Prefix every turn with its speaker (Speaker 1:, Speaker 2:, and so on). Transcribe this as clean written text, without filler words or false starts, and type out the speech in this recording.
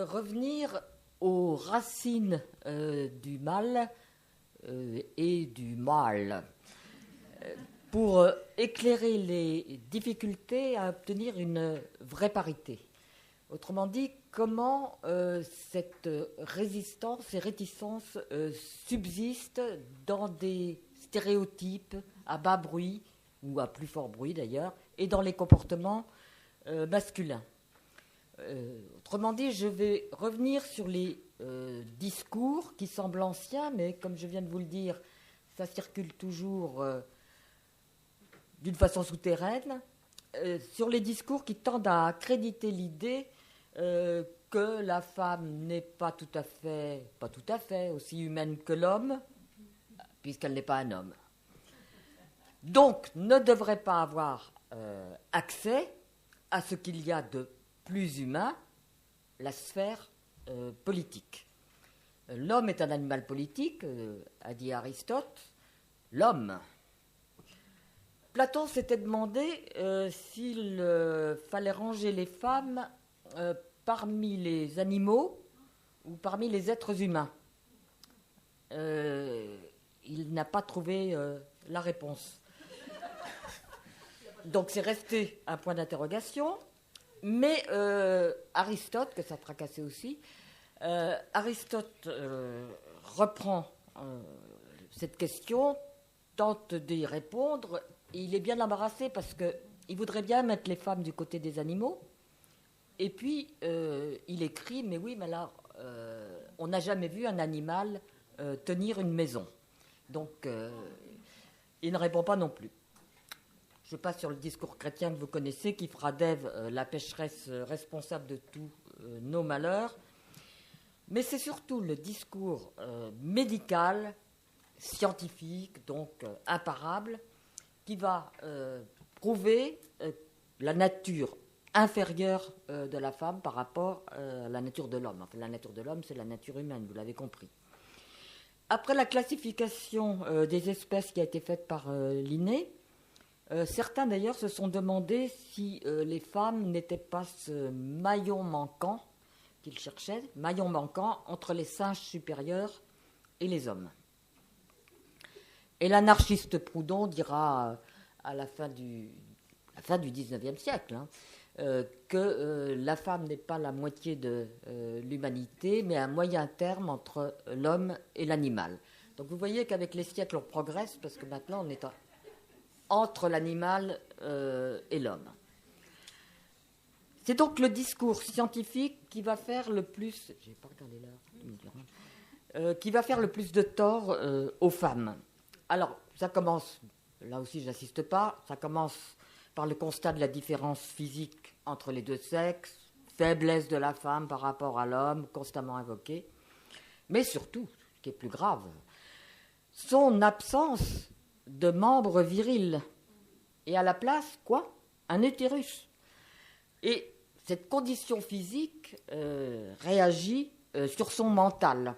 Speaker 1: revenir aux racines du mal et du mal pour éclairer les difficultés à obtenir une vraie parité. Autrement dit, comment cette résistance et réticence subsistent dans des stéréotypes à bas bruit, ou à plus fort bruit d'ailleurs, et dans les comportements masculins. Autrement dit, je vais revenir sur les discours qui semblent anciens, mais comme je viens de vous le dire, ça circule toujours d'une façon souterraine, sur les discours qui tendent à accréditer l'idée que la femme n'est pas tout à fait aussi humaine que l'homme, puisqu'elle n'est pas un homme. Donc, ne devrait pas avoir accès à ce qu'il y a de plus humain, la sphère politique. L'homme est un animal politique, a dit Aristote. L'homme. Platon s'était demandé s'il fallait ranger les femmes parmi les animaux ou parmi les êtres humains. Il n'a pas trouvé la réponse. Donc c'est resté un point d'interrogation, mais Aristote, que ça tracassait aussi, Aristote reprend cette question, tente d'y répondre, et il est bien embarrassé parce qu'il voudrait bien mettre les femmes du côté des animaux, et puis il écrit, mais oui, mais là, on n'a jamais vu un animal tenir une maison. Donc il ne répond pas non plus. Je passe sur le discours chrétien que vous connaissez, qui fera d'Ève la pécheresse responsable de tous nos malheurs. Mais c'est surtout le discours médical, scientifique, donc imparable, qui va prouver la nature inférieure de la femme par rapport à la nature de l'homme. Enfin, la nature de l'homme, c'est la nature humaine, vous l'avez compris. Après la classification des espèces qui a été faite par Linné, certains d'ailleurs se sont demandé si les femmes n'étaient pas ce maillon manquant qu'ils cherchaient, maillon manquant entre les singes supérieurs et les hommes. Et l'anarchiste Proudhon dira à la fin du XIXe siècle que la femme n'est pas la moitié de l'humanité, mais un moyen terme entre l'homme et l'animal. Donc vous voyez qu'avec les siècles, on progresse, parce que maintenant, on est entre l'animal et l'homme. C'est donc le discours scientifique qui va faire le plus... J'ai pas regardé l'heure. Qui va faire le plus de tort aux femmes. Alors, ça commence, là aussi je n'insiste pas, ça commence par le constat de la différence physique entre les deux sexes, faiblesse de la femme par rapport à l'homme, constamment invoquée, mais surtout, ce qui est plus grave, son absence de membres virils. Et à la place, quoi ? Un utérus. Et cette condition physique réagit sur son mental.